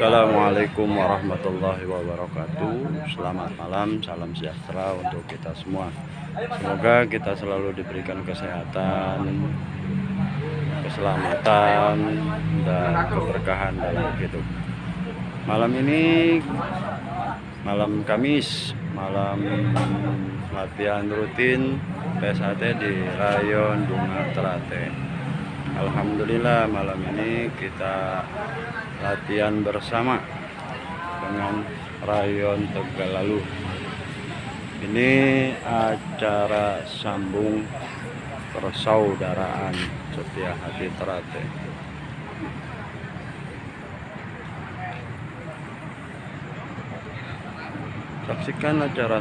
Assalamualaikum warahmatullahi wabarakatuh. Selamat malam, salam sejahtera untuk kita semua. Semoga kita selalu diberikan kesehatan, keselamatan, dan keberkahan dalam hidup. Malam ini malam Kamis, malam latihan rutin PSHT di Rayon Bunga Teratai. Alhamdulillah malam ini kita latihan bersama dengan Rayon Tegalalu. Ini acara sambung persaudaraan Setia Hati Teratai. Saksikan acara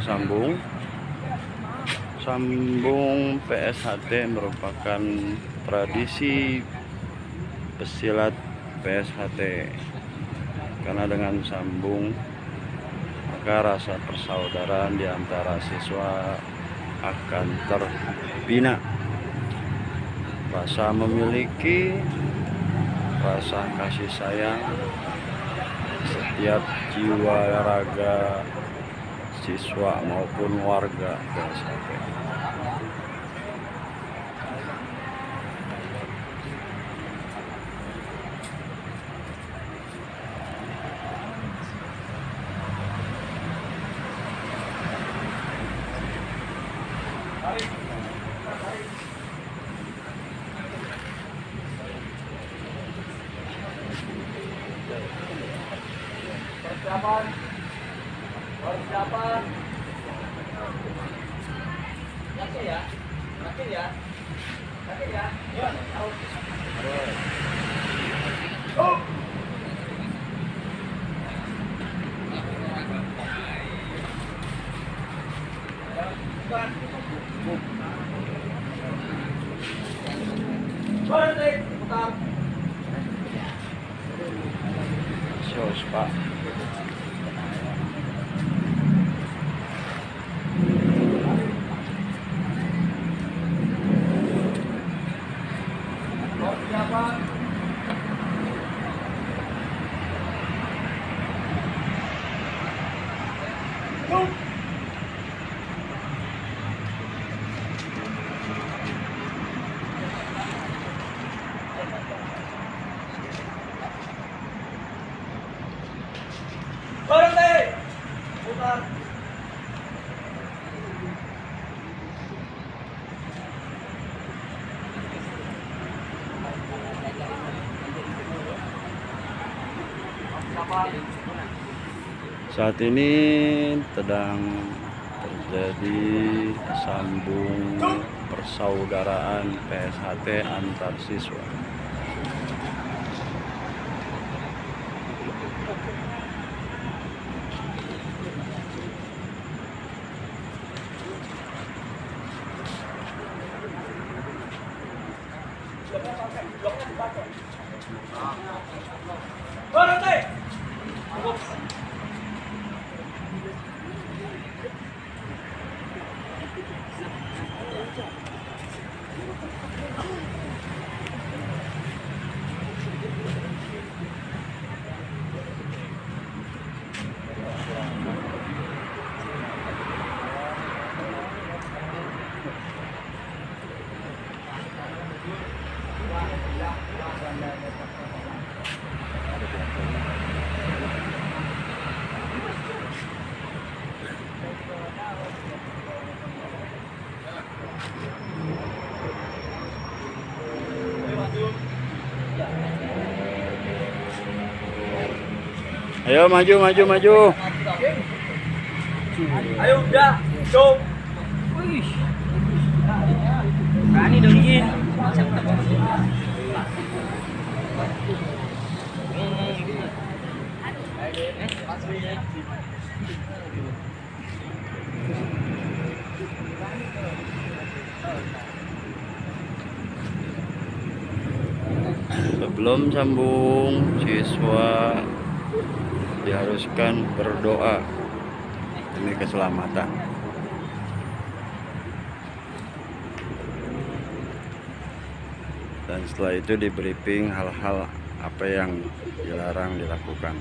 sambung PSHT merupakan tradisi pesilat PSHT, karena dengan sambung maka rasa persaudaraan di antara siswa akan terbina, rasa memiliki rasa kasih sayang setiap jiwa raga siswa maupun warga PSHT. Persiapan. Yakin ya? Ya. Sos, Pak. Berhenti. Putar. Saat ini sedang terjadi sambung persaudaraan PSHT antar siswa. Berhenti. Ayo maju. Ayo udah, jom. Wih. Berani dong ini. Sebelum sambung, siswa diharuskan berdoa demi keselamatan. Dan setelah itu di briefing hal-hal apa yang dilarang dilakukan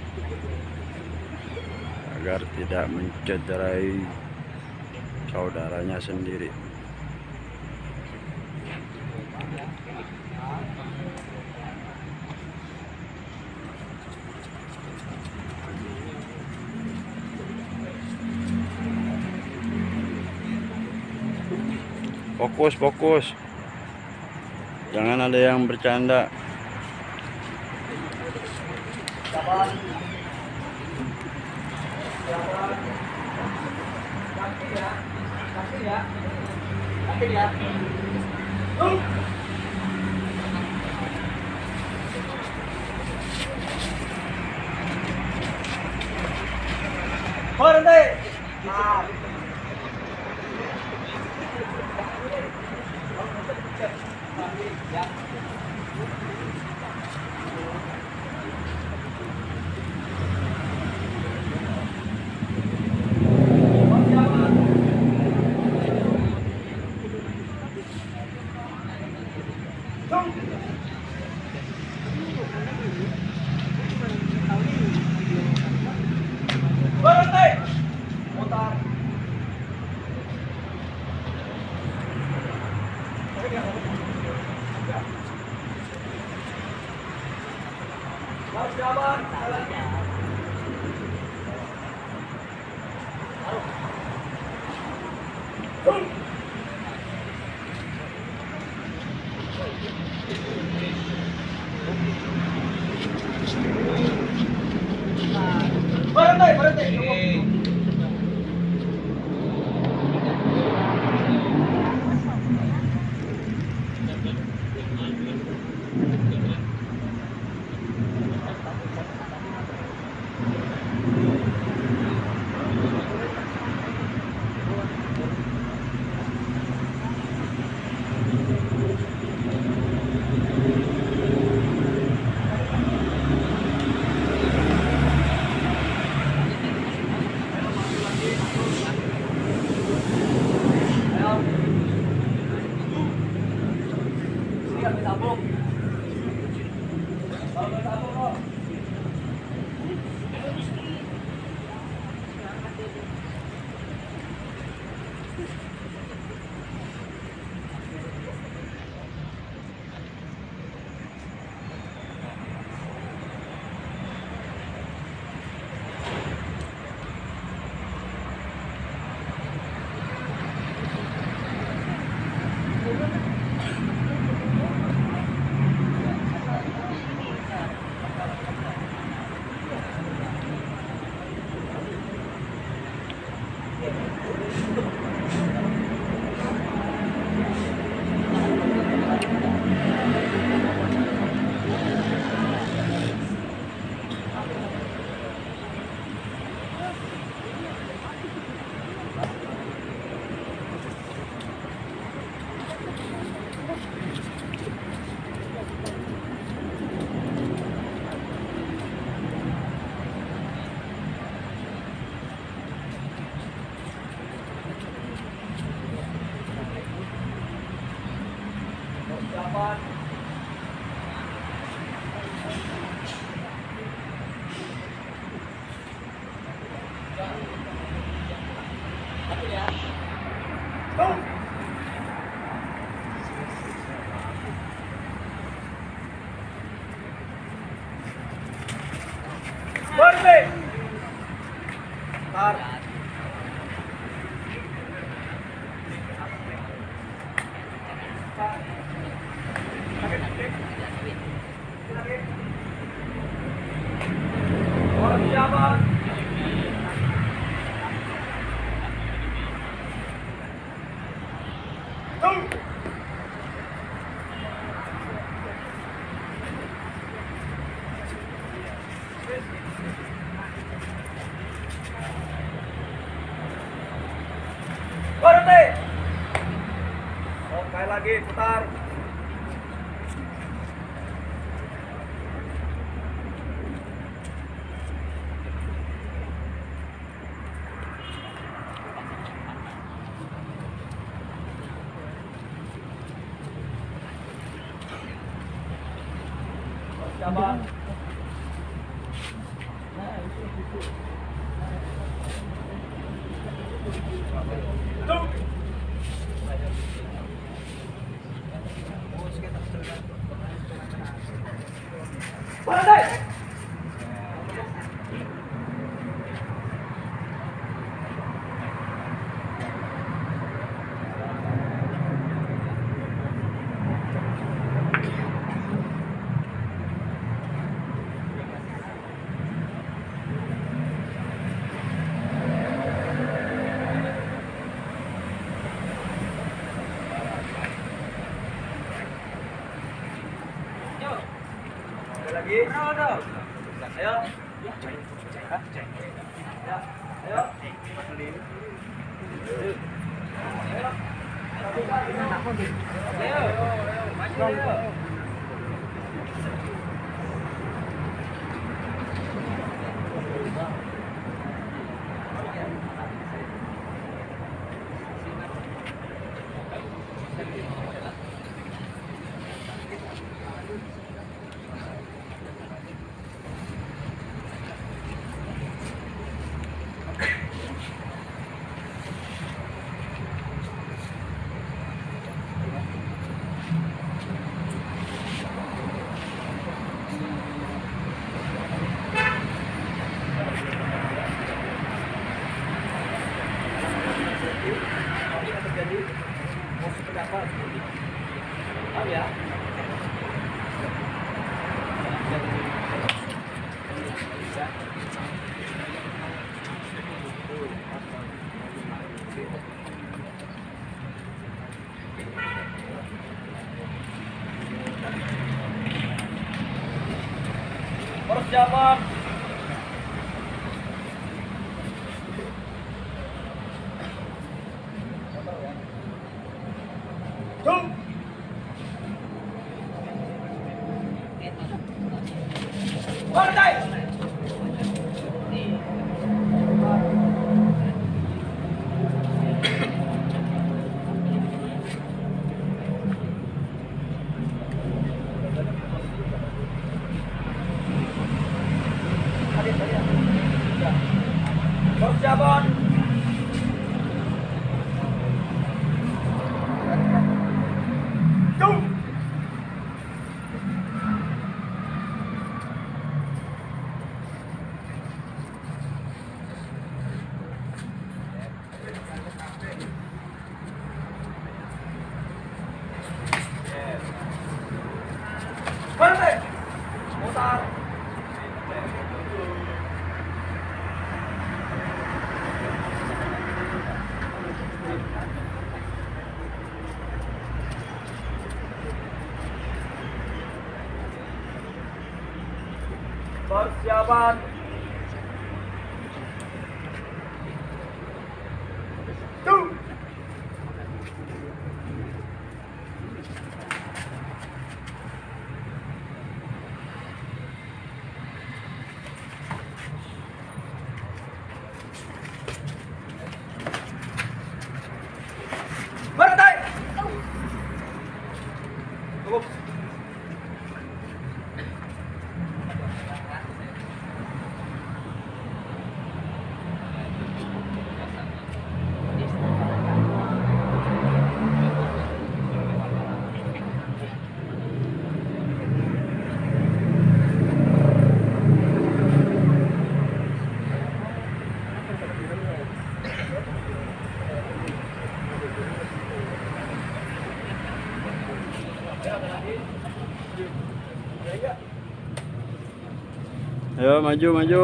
agar tidak mencederai saudaranya sendiri. Fokus, jangan ada yang bercanda. Berhenti. Berhenti. Putar. Harus jalan. Berhenti. Siap ditabung. Kalau ditabung kok. Berhenti. Tar. Orang jabat. Berhenti. Oke lagi, putar. Siapa? Berhenti! Ada lagi? Ayo. Ya, ayo. Ayo. Terjadi mau seperti apa? Tahu ya? Persiapan. Partai. Persiapan. Berhenti. Mutar. Persiapan. Berhenti. Cukup. Ayo maju maju.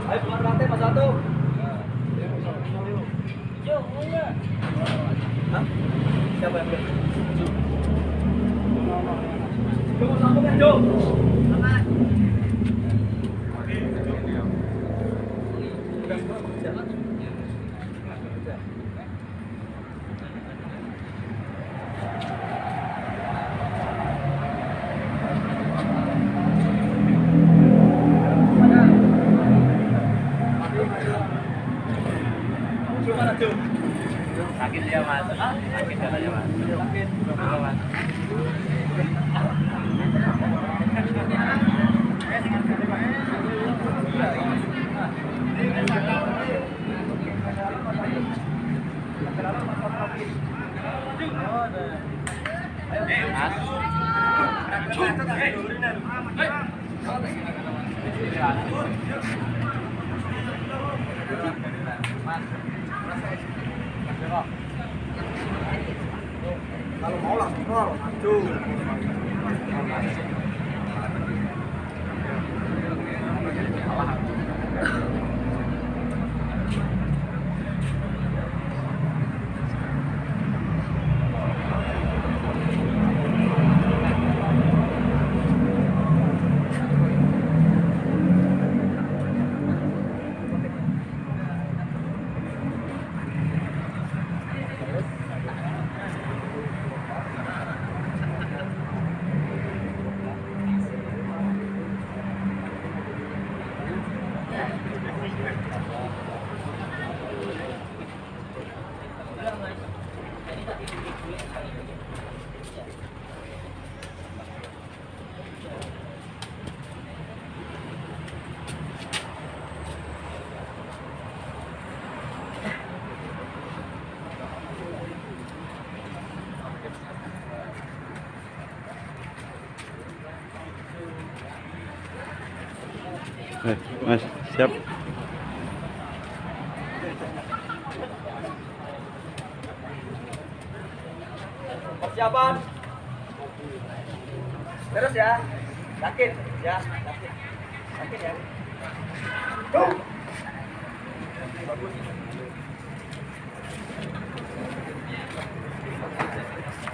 Ayo keluar rantai Mas Satu. Hah? Siapa yang beli? Tunggu sambung ya, Jo. maju. Sakit dia mas, sakit katanya mas. Sakit. Mas. Kalau mau langsung roll, maju. Mas, siap. Persiapan. Terus ya. Yakin ya, yakin. Yakin ya. Go. Bagus.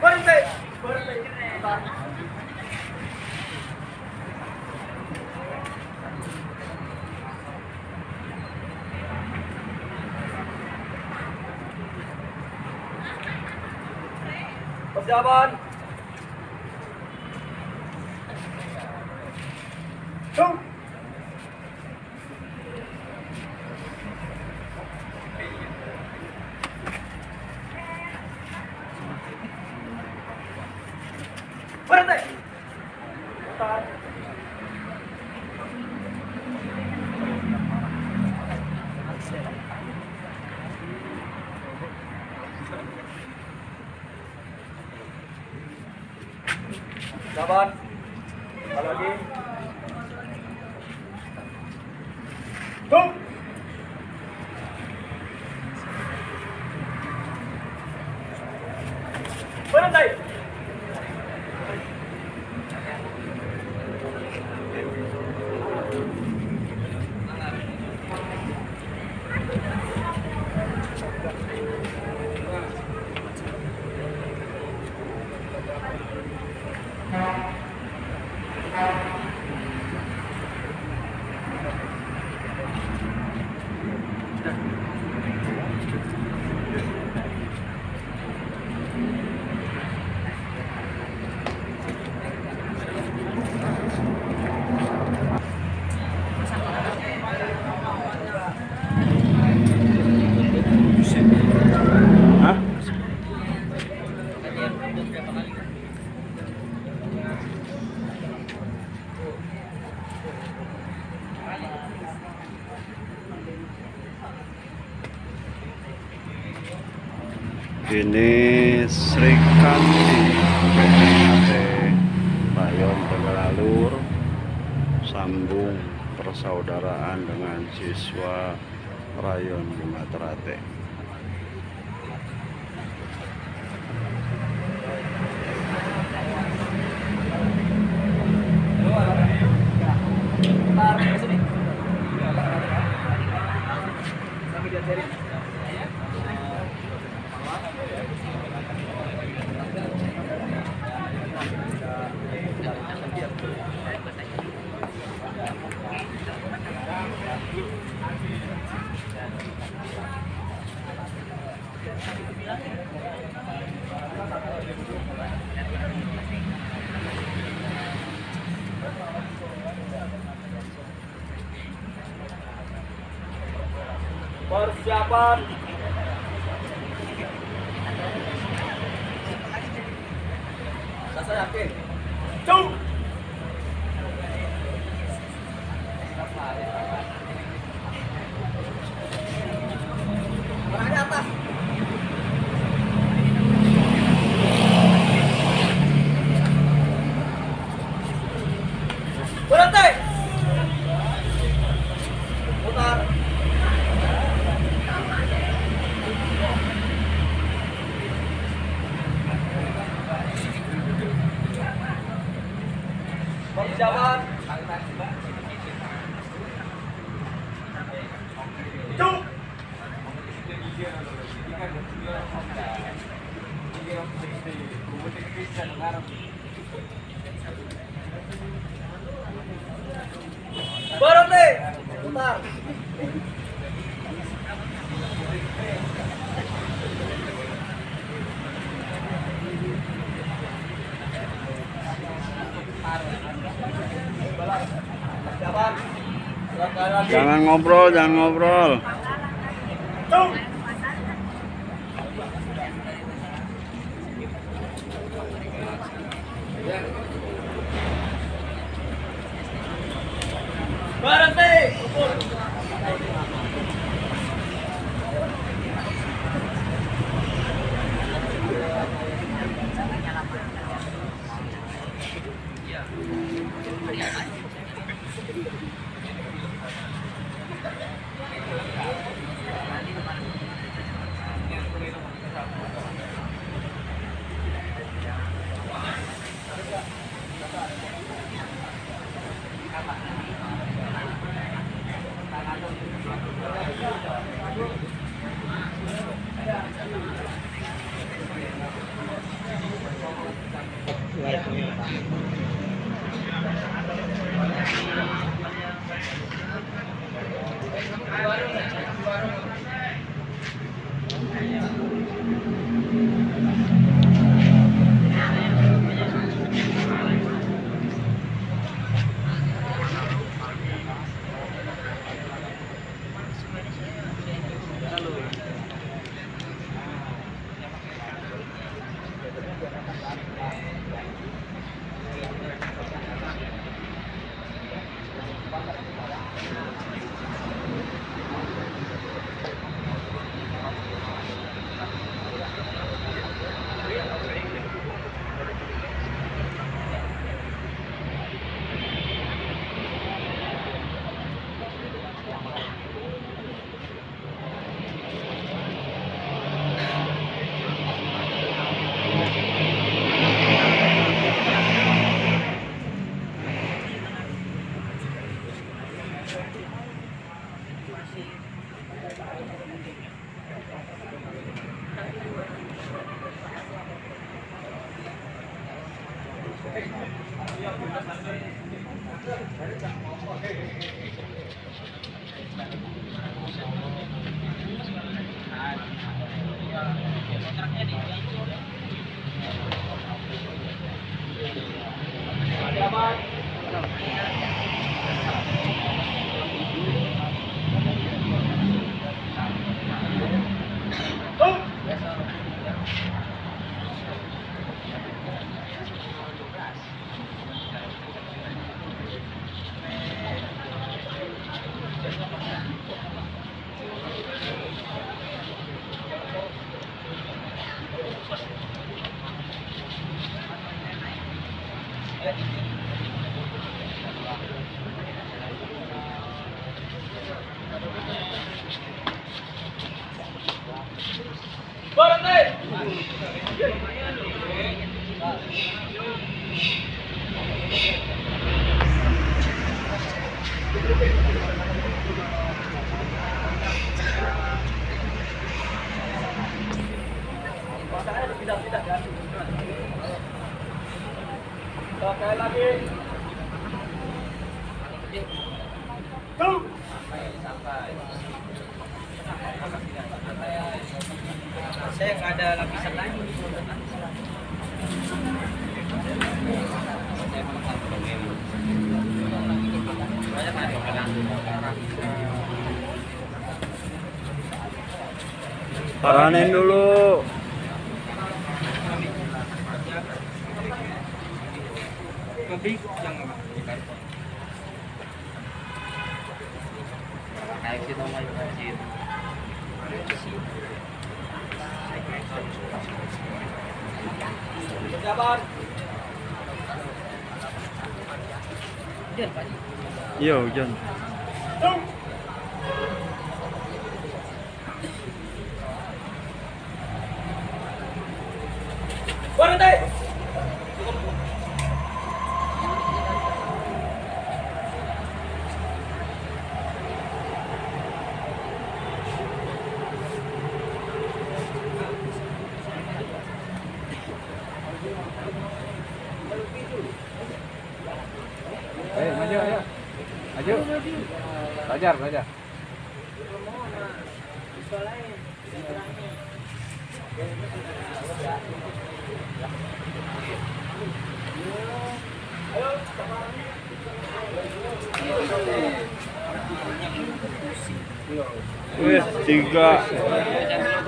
Berhenti. Berhenti. Persiapan. Go. Berhenti. Putar. Sabar. Kalau lagi. Go. Berhenti. Hah? Ini Sri Kandi PT Rayon Tegalalur sambung persaudaraan dengan siswa Rayon Bumaterate. Putar ke sini. Sambil dia cari. Persiapan. Masa yakin. Cung. Tangannya atas. Berhenti. Putar. Jalan. Cung. Berhenti. Putar. Jangan ngobrol, jangan ngobrol. Cung. Berhenti. Sekali lagi. Saya nggak ada lapisan lagi. Paranin dulu. Kayak situ mau situ. Jaban. Iya hujan. Berhenti. Ayo maju ayo. Maju. Belajar belajar. Wih, 3.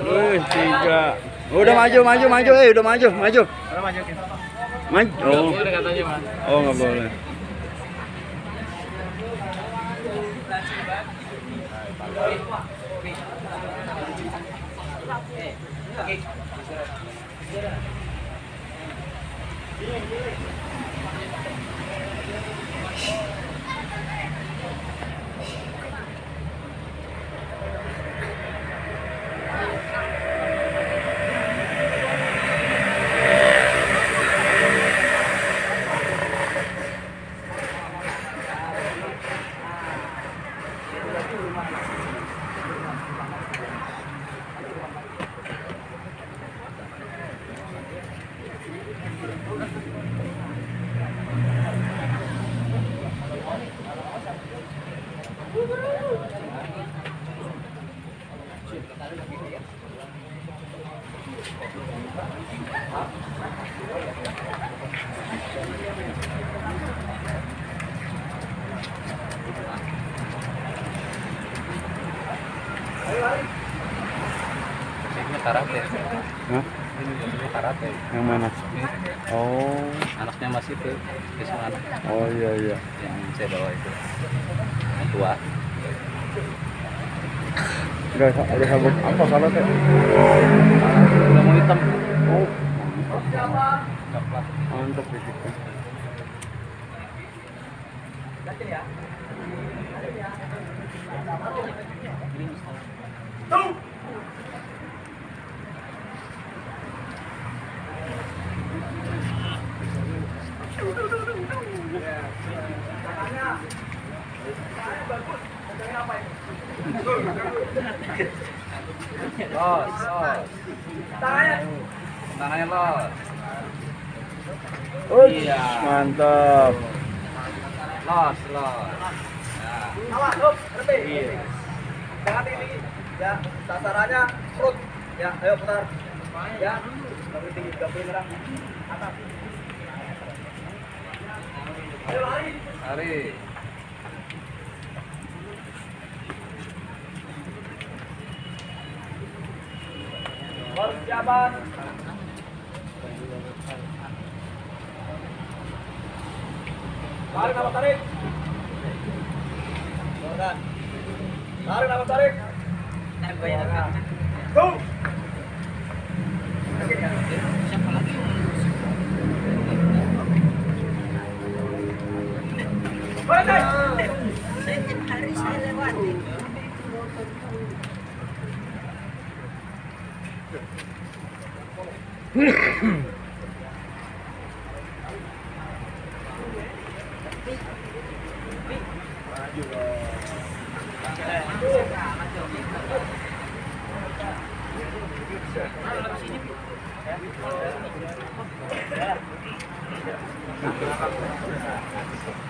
Wih, 3. Udah maju, udah maju. Udah maju Maju. Oh. boleh katanya mas. Oh, nggak boleh. Ini karate. Hah? Ini karate. Yang mana? Oh. Anaknya masih itu. Wisman. Oh iya. Yang saya bawa itu. Yang tua. Enggak ada sabuk apa kalau teh? Udah mau hitam. Oh, Coklat. mantap gitu. Los. Tangannya los. Iya. Mantap. Los. Awas, berhenti. Jangan tinggi. Ya, sasarannya perut. Ya, ayo putar. Ya, nggak boleh tinggi, nggak boleh nyerang. Atas. Ayo lari. Lari. Persiapan. Tarik nafas tarik. Tarik. Tarik nafas tarik. Go. Setiap hari saya lewati.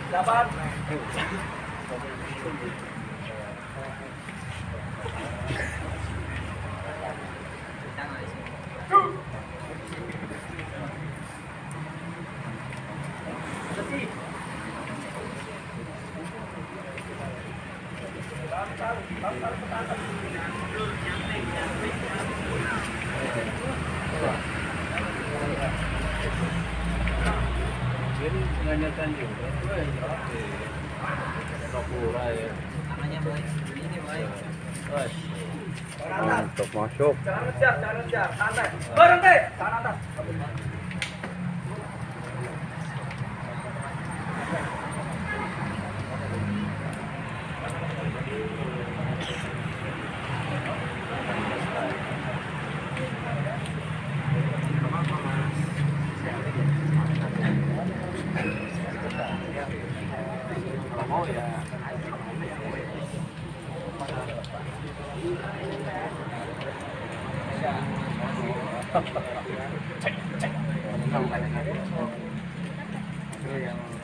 Dapat. Ini nganyakan juga. Rapura ya. Namanya boy. Ini boy. Wah. Mantap, masuk. Jangan ngejar, santai. Berhenti, tangan atas. Oh ya.